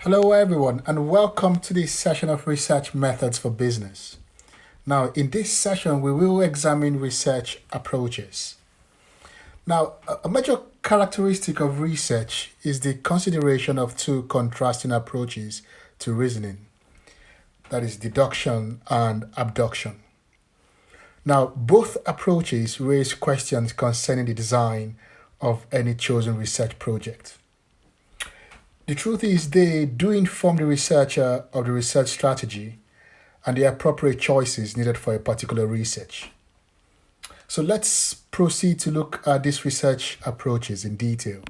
Hello, everyone, and welcome to this session of Research Methods for Business. Now, in this session, we will examine research approaches. Now, a major characteristic of research is the consideration of two contrasting approaches to reasoning, that is, deduction and abduction. Now, both approaches raise questions concerning the design of any chosen research project. The truth is, they do inform the researcher of the research strategy and the appropriate choices needed for a particular research. So let's proceed to look at these research approaches in detail.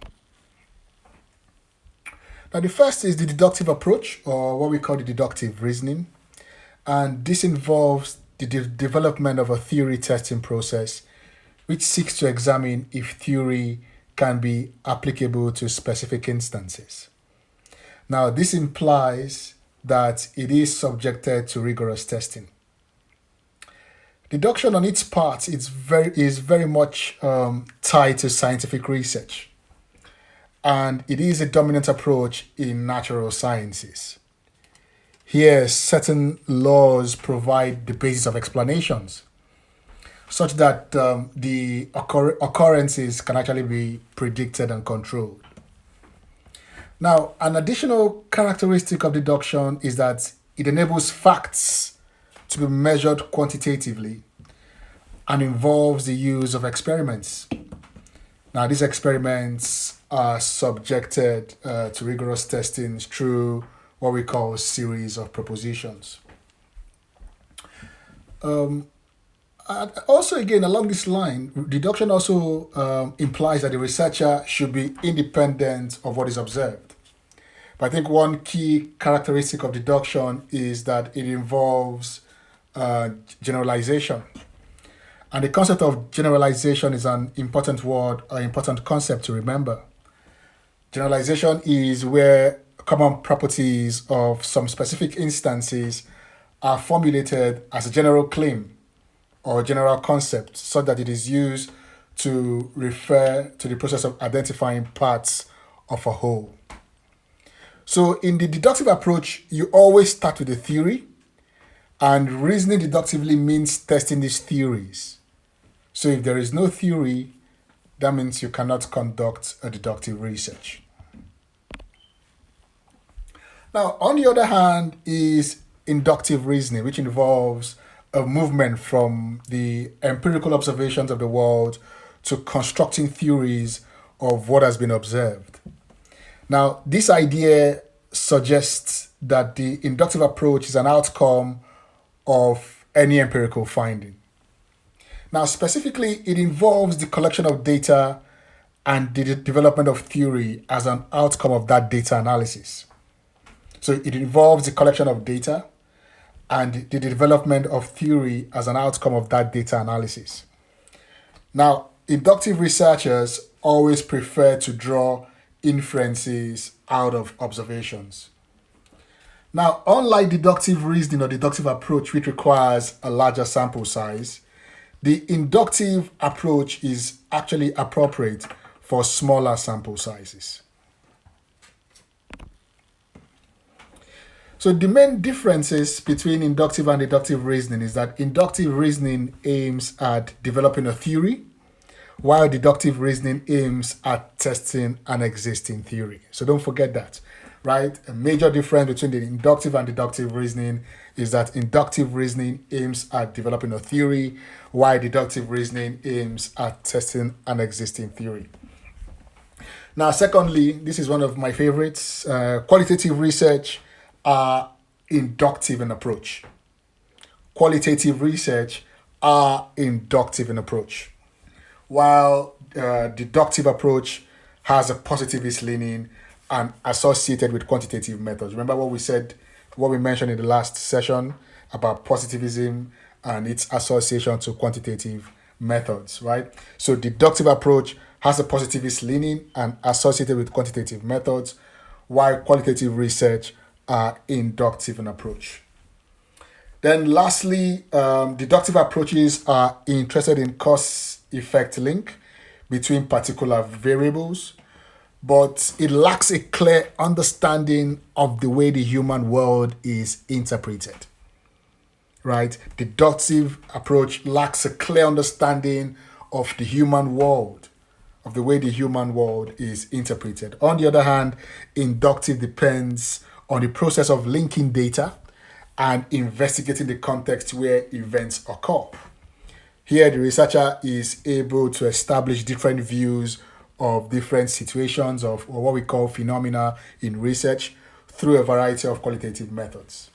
Now, the first is the deductive approach, or what we call the deductive reasoning. And this involves the development of a theory testing process, which seeks to examine if theory can be applicable to specific instances. Now, this implies that it is subjected to rigorous testing. Deduction on its part is very much tied to scientific research, and it is a dominant approach in natural sciences. Here, certain laws provide the basis of explanations, such that the occurrences can actually be predicted and controlled. Now, an additional characteristic of deduction is that it enables facts to be measured quantitatively and involves the use of experiments. Now, these experiments are subjected to rigorous testing through what we call series of propositions. Also, again, along this line, deduction also implies that the researcher should be independent of what is observed. But I think one key characteristic of deduction is that it involves generalization. And the concept of generalization is an important word, an important concept to remember. Generalization is where common properties of some specific instances are formulated as a general claim or general concept so that it is used to refer to the process of identifying parts of a whole. So in the deductive approach, you always start with a theory, and reasoning deductively means testing these theories. So if there is no theory, that means you cannot conduct a deductive research. Now, on the other hand, is inductive reasoning, which involves a movement from the empirical observations of the world to constructing theories of what has been observed. Now, this idea suggests that the inductive approach is an outcome of any empirical finding. Now, specifically, it involves the collection of data and the development of theory as an outcome of that data analysis. So it involves the collection of data and the development of theory as an outcome of that data analysis. Now, inductive researchers always prefer to draw inferences out of observations. Now, unlike deductive reasoning or deductive approach, which requires a larger sample size, the inductive approach is actually appropriate for smaller sample sizes. So the main differences between inductive and deductive reasoning is that inductive reasoning aims at developing a theory, while deductive reasoning aims at testing an existing theory. So don't forget that, right? A major difference between the inductive and deductive reasoning is that inductive reasoning aims at developing a theory, while deductive reasoning aims at testing an existing theory. Now, secondly, this is one of my favorites. Qualitative research are inductive in approach. Qualitative research are inductive in approach, while deductive approach has a positivist leaning and associated with quantitative methods. Remember what we mentioned in the last session about positivism and its association to quantitative methods, right? So deductive approach has a positivist leaning and associated with quantitative methods, while qualitative research are inductive in approach. Then lastly, deductive approaches are interested in cause-effect link between particular variables. but it lacks a clear understanding of the way the human world is interpreted. Right? Deductive approach lacks a clear understanding of the human world, of the way the human world is interpreted. On the other hand, inductive depends on the process of linking data and investigating the context where events occur. Here, the researcher is able to establish different views of different situations of or what we call phenomena in research through a variety of qualitative methods.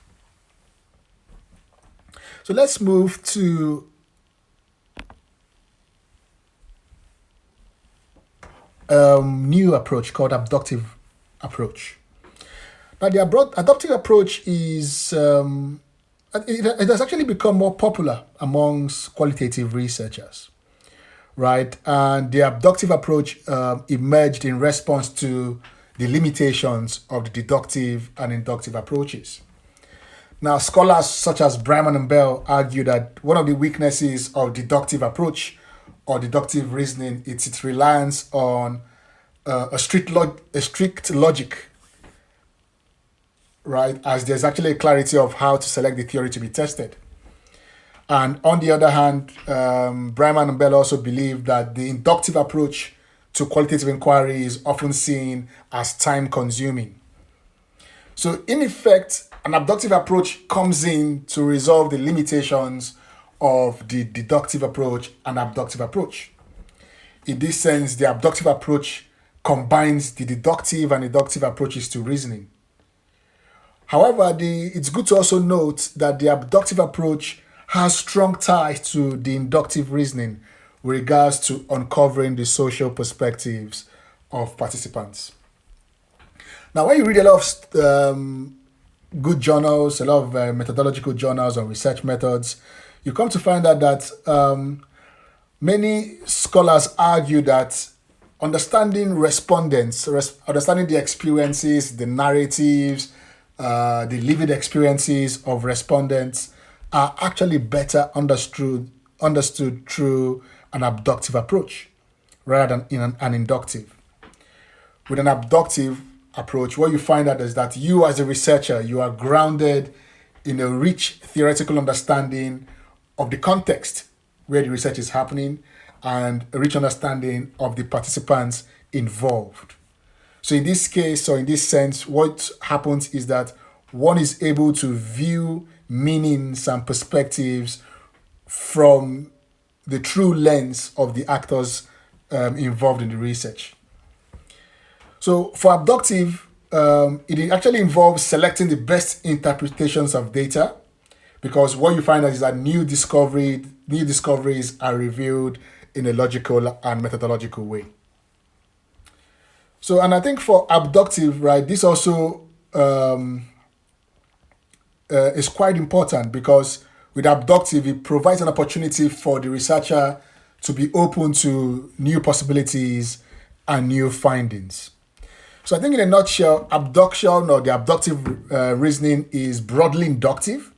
So let's move to a new approach called abductive approach. Now, the adoptive approach is it has actually become more popular amongst qualitative researchers, right? And the abductive approach emerged in response to the limitations of the deductive and inductive approaches. Now, scholars such as Bryman and Bell argue that one of the weaknesses of deductive approach or deductive reasoning is its reliance on a strict logic, right? As there's actually a clarity of how to select the theory to be tested. And on the other hand, Bryman and Bell also believe that the inductive approach to qualitative inquiry is often seen as time consuming. So in effect, an abductive approach comes in to resolve the limitations of the deductive approach and abductive approach. In this sense, the abductive approach combines the deductive and inductive approaches to reasoning. However, it's good to also note that the abductive approach has strong ties to the inductive reasoning with regards to uncovering the social perspectives of participants. Now, when you read a lot of good journals, a lot of methodological journals on research methods, you come to find out that many scholars argue that understanding respondents, understanding the experiences, the narratives, the lived experiences of respondents are actually better understood through an abductive approach rather than in an inductive. With an abductive approach, what you find out is that you as a researcher, you are grounded in a rich theoretical understanding of the context where the research is happening and a rich understanding of the participants involved. So in this case, or in this sense, what happens is that one is able to view meanings and perspectives from the true lens of the actors involved in the research. So for abductive, it actually involves selecting the best interpretations of data, because what you find out is that new discoveries are revealed in a logical and methodological way. So, and I think for abductive, right, this also is quite important, because with abductive, it provides an opportunity for the researcher to be open to new possibilities and new findings. So I think in a nutshell, abduction or the abductive reasoning is broadly inductive,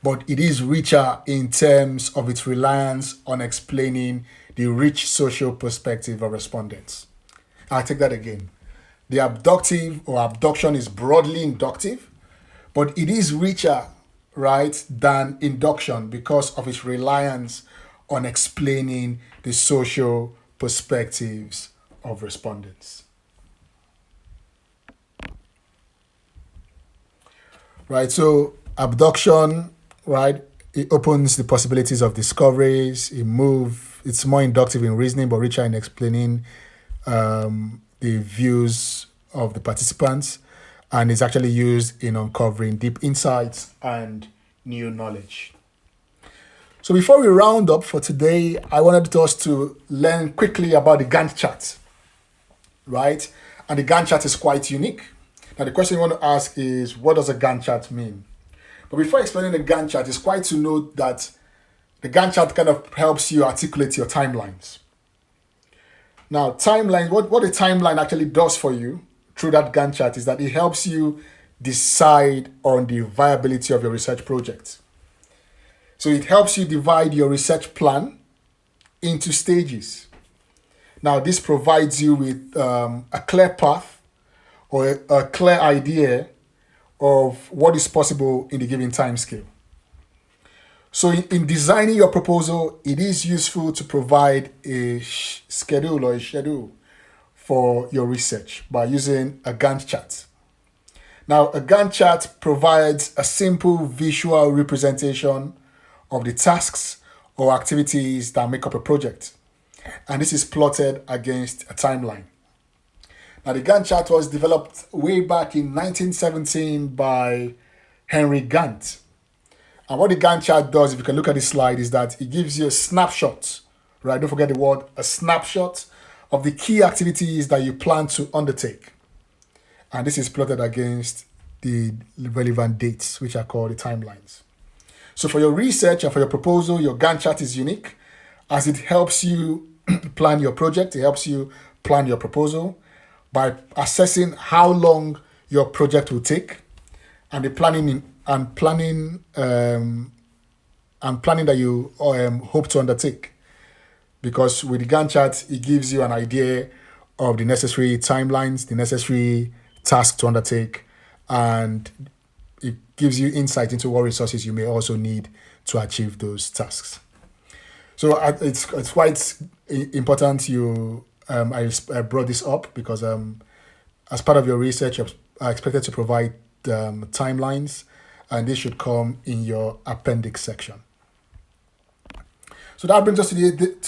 but it is richer in terms of its reliance on explaining the rich social perspective of respondents. I'll take that again. The abductive or abduction is broadly inductive, but it is richer, right, than induction because of its reliance on explaining the social perspectives of respondents. Right, so abduction, right, it opens the possibilities of discoveries. It's more inductive in reasoning, but richer in explaining the views of the participants, and is actually used in uncovering deep insights and new knowledge. So before we round up for today, I wanted us to learn quickly about the Gantt chart, right? And the Gantt chart is quite unique. Now the question you want to ask is, what does a Gantt chart mean? But before explaining the Gantt chart, it's quite to note that the Gantt chart kind of helps you articulate your timelines. Now, timeline, what a timeline actually does for you through that Gantt chart is that it helps you decide on the viability of your research project. So it helps you divide your research plan into stages. Now, this provides you with a clear path or a clear idea of what is possible in the given time scale. So in designing your proposal, it is useful to provide a schedule for your research by using a Gantt chart. Now, a Gantt chart provides a simple visual representation of the tasks or activities that make up a project. And this is plotted against a timeline. Now, the Gantt chart was developed way back in 1917 by Henry Gantt. And what the Gantt chart does, if you can look at this slide, is that it gives you a snapshot, right? Don't forget the word, a snapshot of the key activities that you plan to undertake. And this is plotted against the relevant dates, which are called the timelines. So for your research and for your proposal, your Gantt chart is unique as it helps you plan your project. It helps you plan your proposal by assessing how long your project will take and the planning that you hope to undertake. Because with the Gantt chart, it gives you an idea of the necessary timelines, the necessary task to undertake, and it gives you insight into what resources you may also need to achieve those tasks. So it's quite important I brought this up because as part of your research, you're expected to provide timelines, and this should come in your appendix section. So that brings us to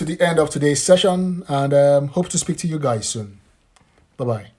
the end of today's session, and hope to speak to you guys soon. Bye-bye.